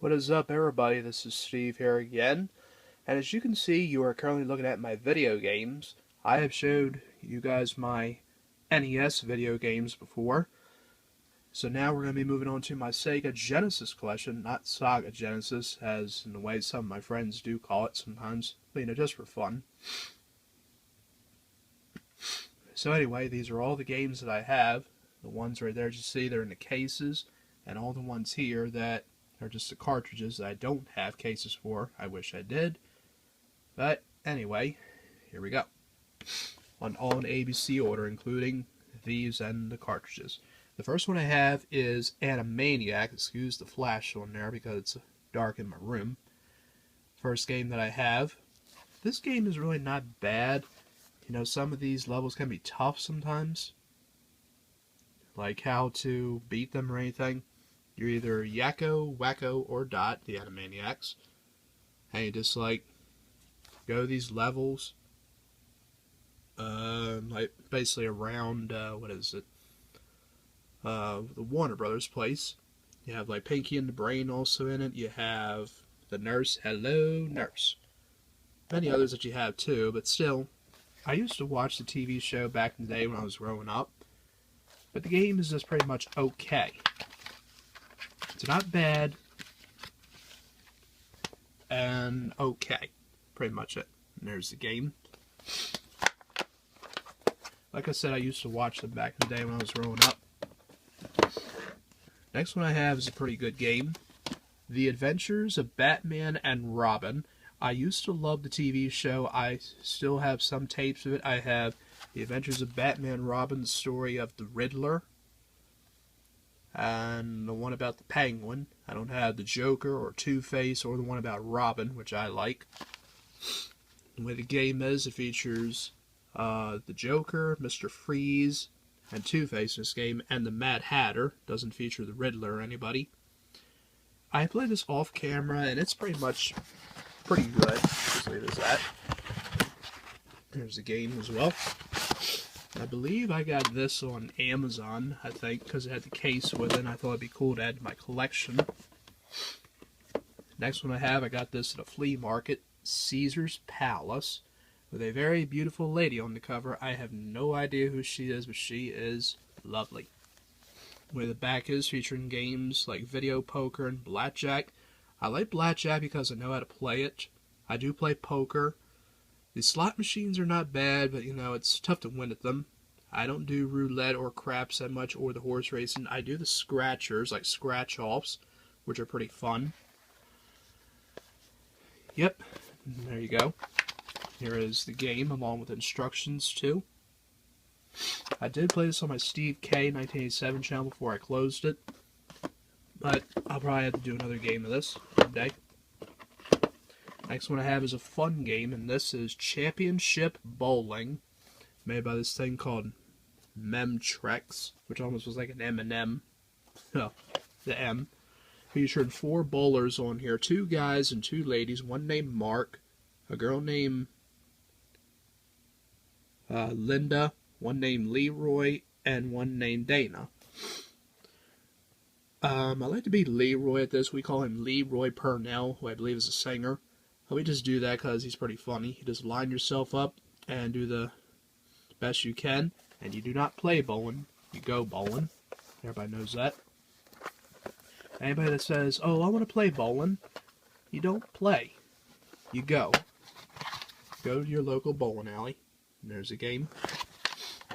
What is up, everybody? This is Steve here again, and as you can see, you are currently looking at my video games. I have showed you guys my NES video games before, so now we're going to be moving on to my Sega Genesis collection, not Saga Genesis, as in the way some of my friends do call it sometimes, but just for fun. So anyway, these are all the games that I have. The ones right there, as you see, they're in the cases, and all the ones here that are just the cartridges that I don't have cases for. I wish I did. But anyway, here we go. All in ABC order, including these and the cartridges. The first one I have is Animaniac. Excuse the flash on there because it's dark in my room. First game that I have. This game is really not bad. You know, some of these levels can be tough sometimes. Like how to beat them or anything. You're either Yakko, Wacko, or Dot, the Animaniacs. And you just like go these levels, like basically around what is it? The Warner Brothers place. You have like Pinky and the Brain also in it. You have the nurse, hello nurse. Many others that you have too, but still, I used to watch the TV show back in the day when I was growing up. But the game is just pretty much okay. It's not bad, and okay. Pretty much it. And there's the game. Like I said, I used to watch them back in the day when I was growing up. Next one I have is a pretty good game. The Adventures of Batman and Robin. I used to love the TV show. I still have some tapes of it. I have The Adventures of Batman and Robin, the story of the Riddler. And the one about the Penguin. I don't have the Joker or Two-Face or the one about Robin, which I like. The way the game is, it features the Joker, Mr. Freeze, and Two-Face in this game, and the Mad Hatter. Doesn't feature the Riddler or anybody. I played this off camera, and it's pretty much pretty good. Just leave it as that. There's the game as well. I believe I got this on Amazon, I think, because it had the case with it, and I thought it'd be cool to add to my collection. Next one I got this at a flea market, Caesar's Palace, with a very beautiful lady on the cover. I have no idea who she is, but she is lovely. Where the back is, featuring games like video poker and blackjack. I like blackjack because I know how to play it. I do play poker. The slot machines are not bad, but, you know, it's tough to win at them. I don't do roulette or craps that much, or the horse racing. I do the scratchers, like scratch-offs, which are pretty fun. Yep, there you go. Here is the game, along with instructions, too. I did play this on my Steve K 1987 channel before I closed it, but I'll probably have to do another game of this one day. Next one I have is a fun game, and this is Championship Bowling, made by this thing called Memtrex, which almost was like an M&M. Oh, the M. Featured 4 bowlers on here, 2 guys and 2 ladies, one named Mark, a girl named Linda, one named Leroy, and one named Dana. I like to be Leroy at this. We call him Leroy Purnell, who I believe is a singer. We just do that because he's pretty funny. You just line yourself up and do the best you can. And you do not play bowling. You go bowling. Everybody knows that. Anybody that says, oh, I want to play bowling, you don't play. You go. Go to your local bowling alley. And there's a game.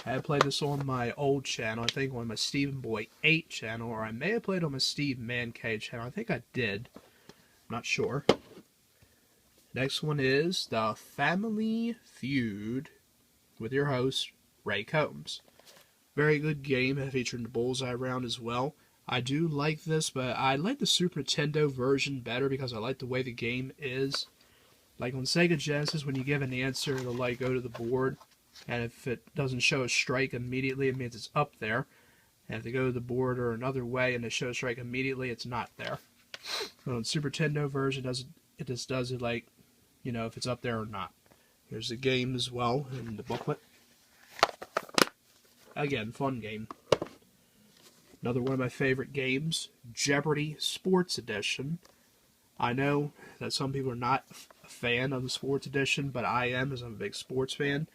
I have played this on my old channel. I think on my Stephen Boy 8 channel. Or I may have played on my Steve Man K channel. I think I did. I'm not sure. Next one is The Family Feud with your host, Ray Combs. Very good game, featuring the bullseye round as well. I do like this, but I like the Super Nintendo version better because I like the way the game is. Like on Sega Genesis, when you give an answer, it'll like go to the board, and if it doesn't show a strike immediately, it means it's up there. And if they go to the board or another way and they show a strike immediately, it's not there. But on the Super Nintendo version, it just does it like, you know, if it's up there or not. Here's the game as well in the booklet. Again, fun game. Another one of my favorite games, Jeopardy Sports Edition. I know that some people are not a fan of the sports edition, but I am, as I'm a big sports fan.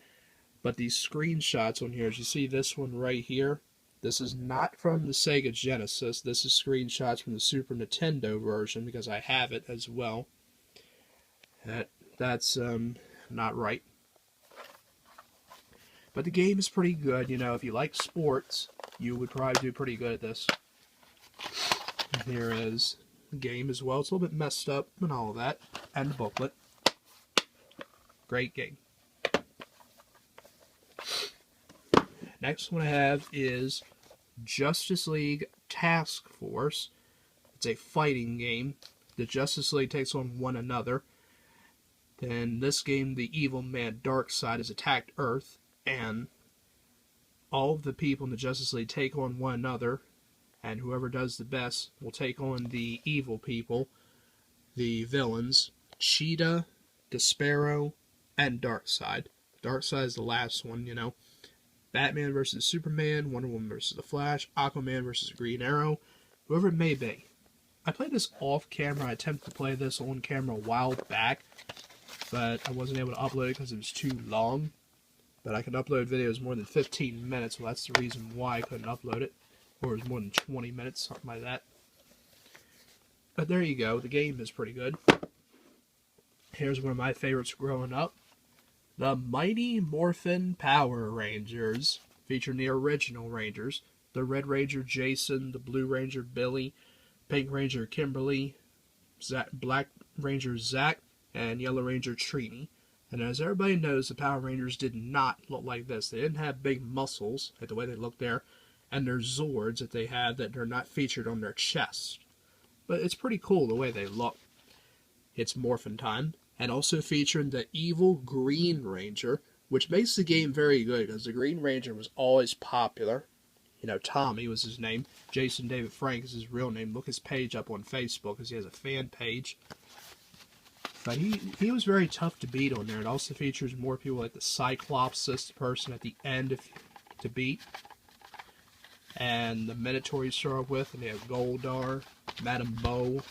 But these screenshots on here, as you see this one right here, this is not from the Sega Genesis. This is screenshots from the Super Nintendo version, because I have it as well. That's not right. But the game is pretty good. You know, if you like sports, you would probably do pretty good at this. And here is the game as well. It's a little bit messed up and all of that. And the booklet. Great game. Next one I have is Justice League Task Force. It's a fighting game. The Justice League takes on one another. In this game, the evil man Darkseid has attacked Earth, and all of the people in the Justice League take on one another, and whoever does the best will take on the evil people, the villains, Cheetah, Despero, and Darkseid. Darkseid is the last one, you know. Batman versus Superman, Wonder Woman versus The Flash, Aquaman versus Green Arrow, whoever it may be. I played this off camera. I attempted to play this on camera a while back, but I wasn't able to upload it because it was too long. But I can upload videos more than 15 minutes, well, that's the reason why I couldn't upload it. Or it was more than 20 minutes, something like that. But there you go, the game is pretty good. Here's one of my favorites growing up. The Mighty Morphin Power Rangers, featuring the original Rangers. The Red Ranger Jason, the Blue Ranger Billy, Pink Ranger Kimberly, Black Ranger Zach, and Yellow Ranger Trini. And as everybody knows, the Power Rangers did not look like this. They didn't have big muscles, like the way they look there, and their Zords that they had that are not featured on their chest. But it's pretty cool the way they look. It's Morphin time. And also featuring the evil Green Ranger, which makes the game very good, because the Green Ranger was always popular. You know, Tommy was his name. Jason David Frank is his real name. Look his page up on Facebook, because he has a fan page. But he was very tough to beat on there. It also features more people like the Cyclops, this person at the end to beat. And the Minotaur you start with, and they have Goldar, Madame Bo, and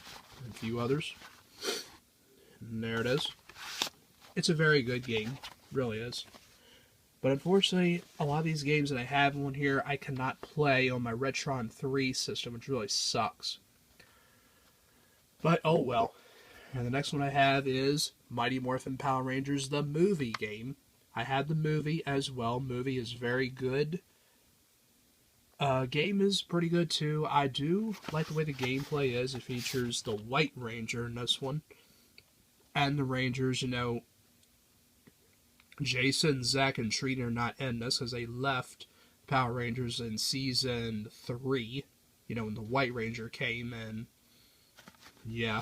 a few others. And there it is. It's a very good game. It really is. But unfortunately, a lot of these games that I have on here, I cannot play on my Retron 3 system, which really sucks. But, oh well. And the next one I have is Mighty Morphin Power Rangers, the movie game. I had the movie as well. Movie is very good. Game is pretty good too. I do like the way the gameplay is. It features the White Ranger in this one. And the Rangers, you know, Jason, Zach, and Trini are not in this because they left Power Rangers in Season 3. You know, when the White Ranger came, and yeah.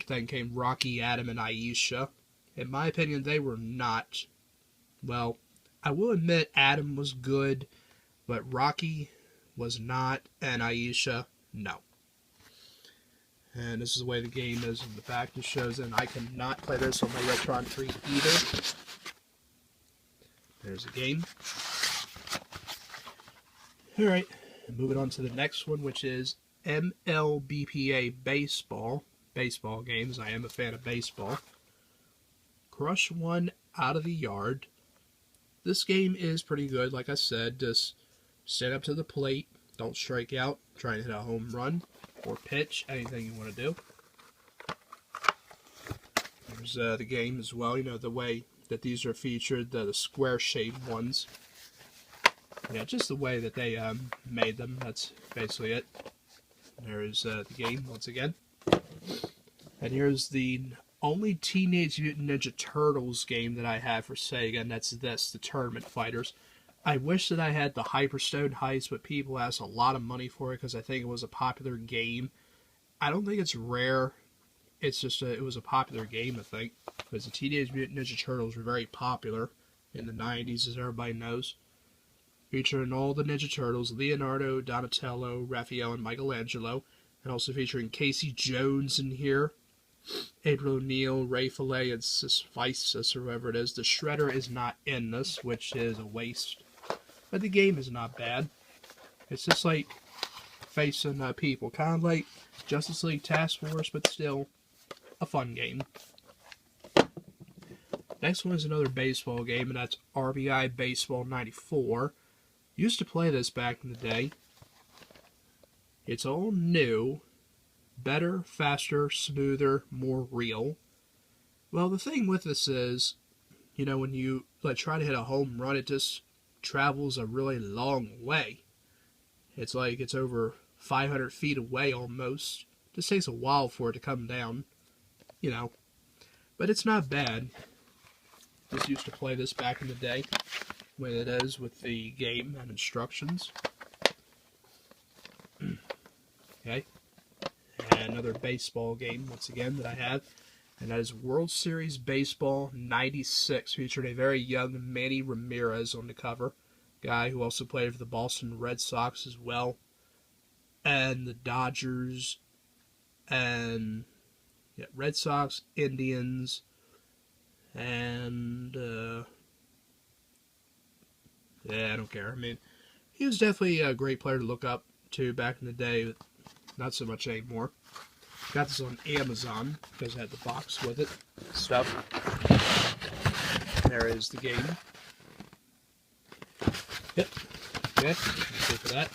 Then came Rocky, Adam, and Aisha. In my opinion, they were not. Well, I will admit Adam was good, but Rocky was not, and Aisha, no. And this is the way the game is in the back. It shows, and I cannot play this on my Retron 3 either. There's the game. Alright, moving on to the next one, which is MLBPA Baseball. Baseball games. I am a fan of baseball. Crush One Out of the Yard. This game is pretty good. Like I said, just stand up to the plate. Don't strike out. Try and hit a home run or pitch. Anything you want to do. There's the game as well. You know, the way that these are featured. The square-shaped ones. Yeah, just the way that they made them. That's basically it. There is the game once again. And here's the only Teenage Mutant Ninja Turtles game that I have for Sega, and that's this, the Tournament Fighters. I wish that I had the Hyperstone Heist, but people asked a lot of money for it because I think it was a popular game. I don't think it's rare. It's just it was a popular game, I think. Because the Teenage Mutant Ninja Turtles were very popular in the 90s, as everybody knows. Featuring all the Ninja Turtles, Leonardo, Donatello, Raphael, and Michelangelo. And also featuring Casey Jones in here. Adriel O'Neil, Ray Fillet, and Sis or whoever it is. The Shredder is not in this, which is a waste. But the game is not bad. It's just like facing people. Kind of like Justice League Task Force, but still a fun game. Next one is another baseball game, and that's RBI Baseball 94. Used to play this back in the day. It's all new, better, faster, smoother, more real. Well, the thing with this is, when you try to hit a home run, it just travels a really long way. It's like it's over 500 feet away almost. It just takes a while for it to come down, But it's not bad. Just used to play this back in the day, when it is with the game and instructions. Okay. And another baseball game, once again, that I have. And that is World Series Baseball 96, featuring a very young Manny Ramirez on the cover. Guy who also played for the Boston Red Sox as well. And the Dodgers. And Red Sox, Indians. And, I don't care. I mean, he was definitely a great player to look up to back in the day, but not so much anymore. Got this on Amazon, because I had the box with it. Stuff. There is the game. Yep. Okay, that's it for that.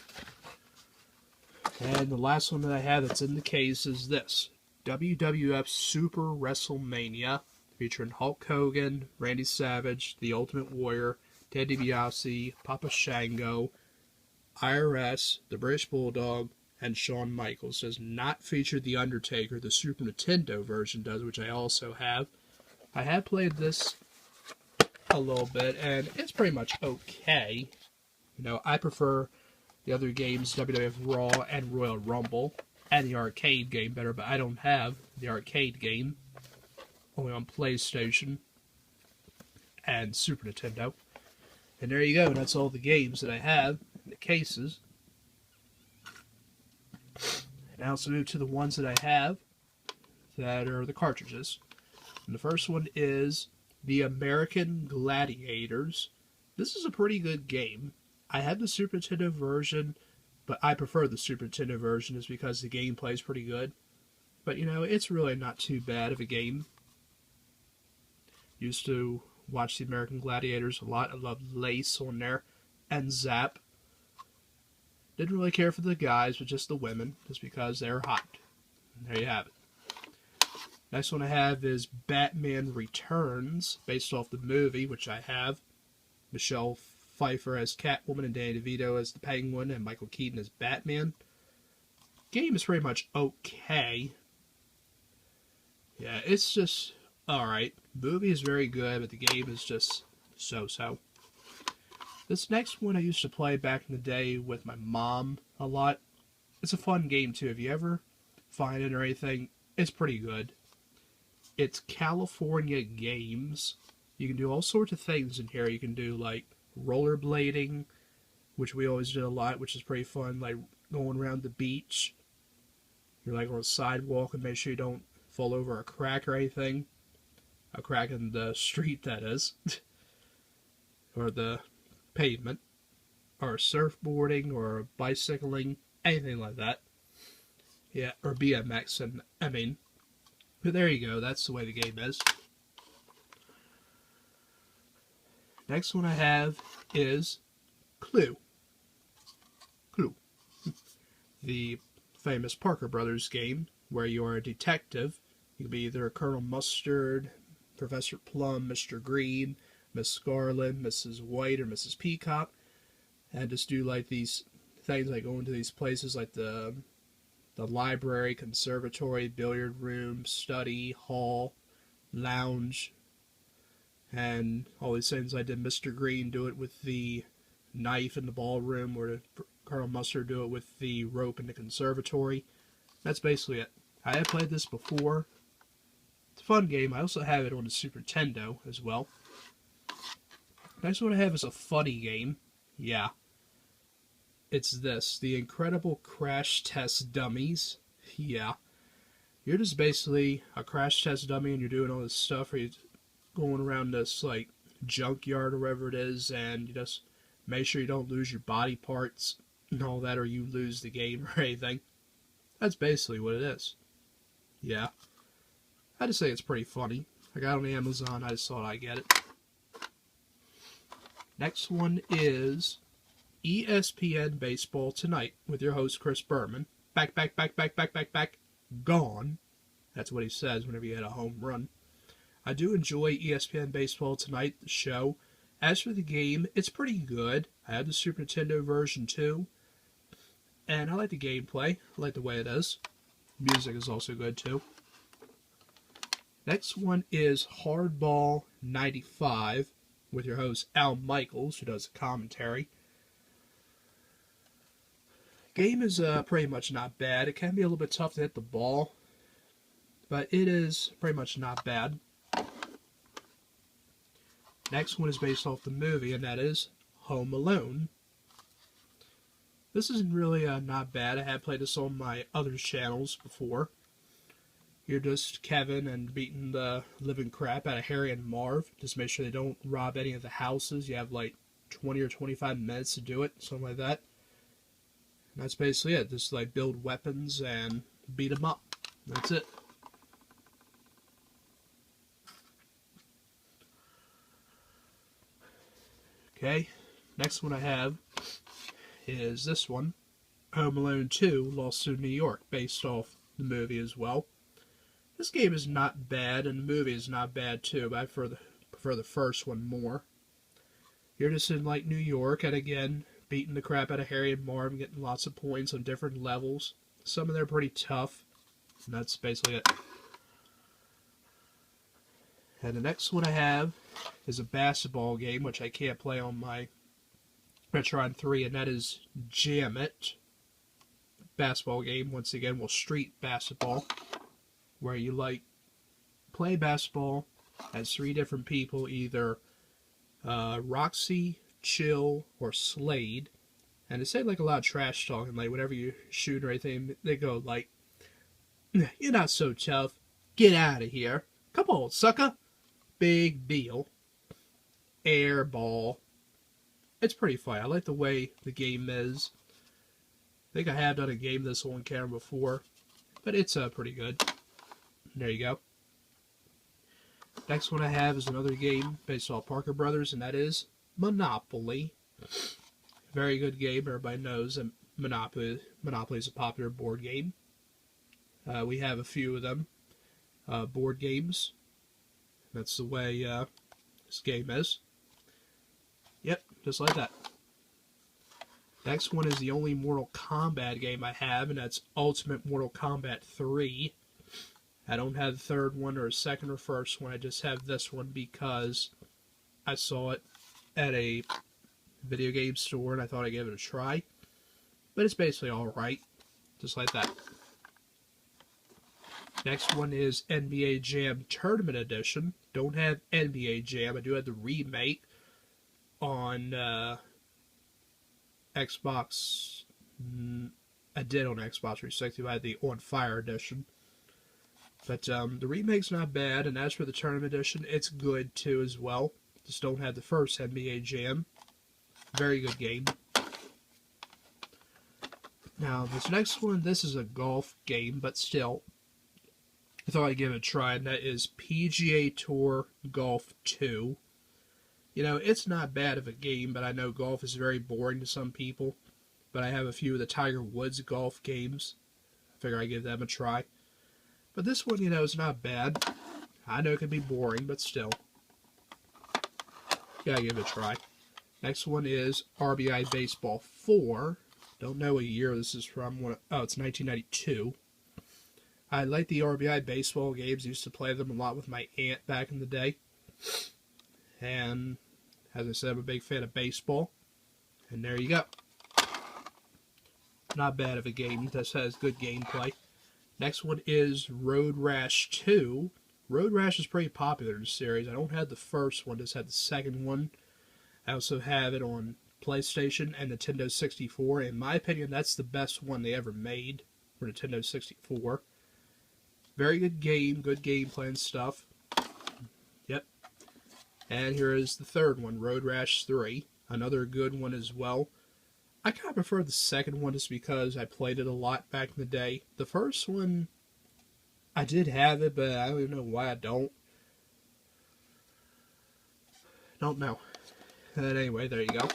And the last one that I have that's in the case is this. WWF Super WrestleMania, featuring Hulk Hogan, Randy Savage, The Ultimate Warrior, Ted DiBiase, Papa Shango, IRS, The British Bulldog, and Shawn Michaels. Does not feature The Undertaker. The Super Nintendo version does, which I also have. I have played this a little bit, and it's pretty much okay. I prefer the other games, WWF Raw and Royal Rumble, and the arcade game better, but I don't have the arcade game. Only on PlayStation and Super Nintendo. And there you go. That's all the games that I have in the cases. And now let's move to the ones that I have that are the cartridges. And the first one is the American Gladiators. This is a pretty good game. I have the Super Nintendo version, but I prefer the Super Nintendo version just because the gameplay is pretty good. But, it's really not too bad of a game. Used to watch the American Gladiators a lot. I loved Lace on there and Zap. Didn't really care for the guys, but just the women, just because they're hot. And there you have it. Next one I have is Batman Returns, based off the movie, which I have. Michelle Pfeiffer as Catwoman and Danny DeVito as the Penguin and Michael Keaton as Batman. Game is pretty much okay. Yeah, it's just alright. The movie is very good, but the game is just so-so. This next one I used to play back in the day with my mom a lot. It's a fun game too. If you ever find it or anything, it's pretty good. It's California Games. You can do all sorts of things in here. You can do like rollerblading, which we always did a lot, which is pretty fun, like going around the beach. You're like on a sidewalk and make sure you don't fall over a crack or anything. A crack in the street, that is. Or the pavement. Or surfboarding or bicycling. Anything like that. Yeah, or BMX, and but there you go, that's the way the game is. Next one I have is Clue. Clue. The famous Parker Brothers game, where you are a detective. You can be either Colonel Mustard, Professor Plum, Mr. Green, Miss Scarlet, Mrs. White, or Mrs. Peacock, and just do like these things, like go into these places like the library, conservatory, billiard room, study, hall, lounge, and all these things. I did Mr. Green do it with the knife in the ballroom, or did Colonel Mustard do it with the rope in the conservatory. That's basically it. I have played this before. It's a fun game. I also have it on the Super Nintendo as well. Next one I have is a funny game. Yeah. It's this, the Incredible Crash Test Dummies. Yeah. You're just basically a crash test dummy, and you're doing all this stuff where you're going around this, like, junkyard or wherever it is, and you just make sure you don't lose your body parts and all that, or you lose the game or anything. That's basically what it is. Yeah. I just say it's pretty funny. I got it on Amazon. I just thought I'd get it. Next one is ESPN Baseball Tonight with your host, Chris Berman. Back, gone. That's what he says whenever you hit a home run. I do enjoy ESPN Baseball Tonight, the show. As for the game, it's pretty good. I have the Super Nintendo version too. And I like the gameplay. I like the way it is. Music is also good too. Next one is Hardball 95 with your host Al Michaels, who does the commentary. Game is pretty much not bad. It can be a little bit tough to hit the ball, but it is pretty much not bad. Next one is based off the movie, and that is Home Alone. This isn't really not bad. I have played this on my other channels before. You're just Kevin and beating the living crap out of Harry and Marv. Just make sure they don't rob any of the houses. You have like 20 or 25 minutes to do it, something like that. And that's basically it. Just like build weapons and beat them up. That's it. Okay, next one I have is this one, Home Alone 2, Lost in New York, based off the movie as well. This game is not bad, and the movie is not bad too, but I prefer the first one more. You're just in like New York, and again, beating the crap out of Harry and Marv, getting lots of points on different levels. Some of them are pretty tough, and that's basically it. And the next one I have is a basketball game, which I can't play on my Retron 3, and that is Jam It. Basketball game, once again, well, street basketball, where you like play basketball as 3 different people, either Roxy, Chill, or Slade. And they say like a lot of trash talking, like whenever you shoot or anything, they go like, "You're not so tough. Get out of here. Come on, sucker." Big deal. Air ball. It's pretty fun. I like the way the game is. I think I have done a game this on camera before, but it's pretty good. There you go. Next one I have is another game based off Parker Brothers, and that is Monopoly. Very good game. Everybody knows that Monopoly is a popular board game. We have a few of them. Board games. That's the way this game is. Yep, just like that. Next one is the only Mortal Kombat game I have, and that's Ultimate Mortal Kombat 3. I don't have the third one or second or first one. I just have this one because I saw it at a video game store and I thought I'd give it a try. But it's basically alright. Just like that. Next one is NBA Jam Tournament Edition. Don't have NBA Jam. I do have the remake on Xbox. I did on Xbox 360. I had the On Fire Edition. But the remake's not bad, and as for the Tournament Edition, it's good too as well. Just don't have the first NBA Jam. Very good game. Now, this next one, this is a golf game, but still, I thought I'd give it a try, and that is PGA Tour Golf 2. You know, it's not bad of a game, but I know golf is very boring to some people. But I have a few of the Tiger Woods golf games. I figure I'd give them a try. But this one, you know, is not bad. I know it can be boring, but still. Gotta give it a try. Next one is RBI Baseball 4. Don't know what year this is from. Oh, it's 1992. I like the RBI baseball games. I used to play them a lot with my aunt back in the day. And, as I said, I'm a big fan of baseball. And there you go. Not bad of a game. This has good gameplay. Next one is Road Rash 2. Road Rash is pretty popular in the series. I don't have the first one, just have the second one. I also have it on PlayStation and Nintendo 64. In my opinion, that's the best one they ever made for Nintendo 64. Very good game, good gameplay and stuff. Yep. And here is the third one, Road Rash 3. Another good one as well. I kind of prefer the second one just because I played it a lot back in the day. The first one, I did have it, but I don't even know why I don't. Don't know. But anyway, there you go.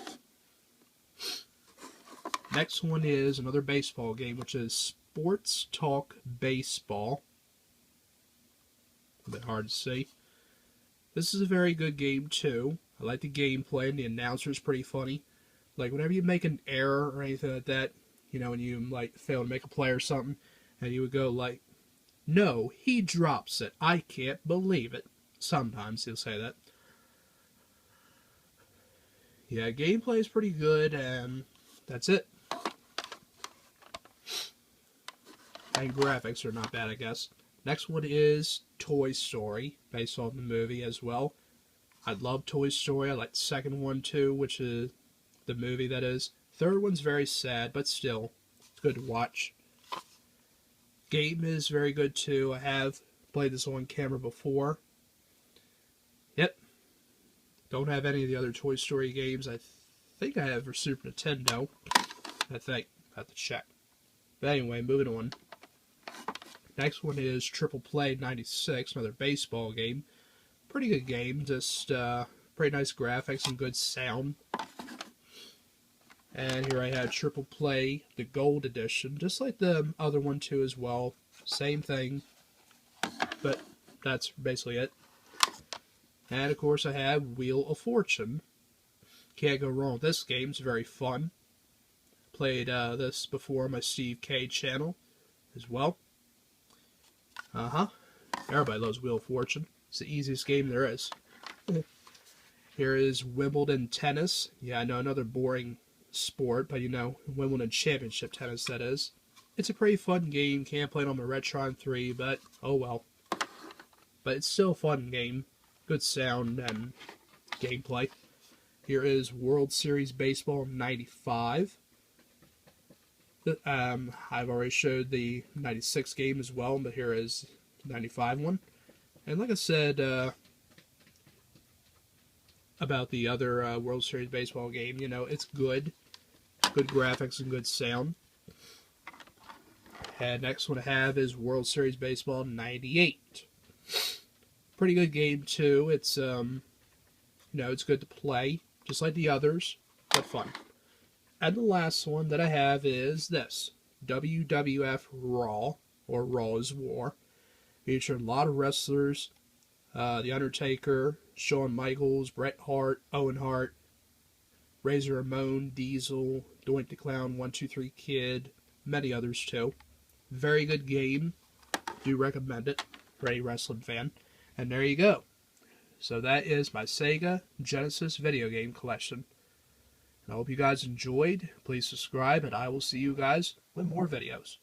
Next one is another baseball game, which is Sports Talk Baseball. A bit hard to see. This is a very good game, too. I like the gameplay, and the announcer's pretty funny. Like, whenever you make an error or anything like that, you know, when you, like, fail to make a play or something, and you would go, like, no, he drops it. I can't believe it. Sometimes he'll say that. Yeah, gameplay is pretty good, and that's it. And graphics are not bad, I guess. Next one is Toy Story, based on the movie as well. I love Toy Story. I like the second one too, which is the movie, that is. Third one's very sad, but still, it's good to watch. Game is very good too. I have played this on camera before. Yep. Don't have any of the other Toy Story games. I think I have for Super Nintendo. I think. I have to check. But anyway, moving on. Next one is Triple Play 96, another baseball game. Pretty good game, just pretty nice graphics and good sound. And here I have Triple Play, the Gold Edition, just like the other one too as well. Same thing, but that's basically it. And of course I have Wheel of Fortune. Can't go wrong with this game, it's very fun. Played this before on my Steve K channel as well. Everybody loves Wheel of Fortune. It's the easiest game there is. Here is Wimbledon Tennis. Yeah, I know, another boring sport, but you know, Wimbledon Championship Tennis, that is. It's a pretty fun game. Can't play it on my Retron 3, but oh well. But it's still a fun game. Good sound and gameplay. Here is World Series Baseball 95. I've already showed the 96 game as well, but here is the 95 one. And like I said about the other World Series Baseball game, you know, it's good. Good graphics and good sound. And next one I have is World Series Baseball 98. Pretty good game too. It's you know, it's good to play, just like the others, but fun. And the last one that I have is this, WWF Raw, or Raw is War. Featuring a lot of wrestlers, The Undertaker, Shawn Michaels, Bret Hart, Owen Hart, Razor Ramon, Diesel, Doink the Clown, 123 Kid, many others too. Very good game. Do recommend it for any wrestling fan. And there you go. So that is my Sega Genesis video game collection. And I hope you guys enjoyed. Please subscribe, and I will see you guys with more videos.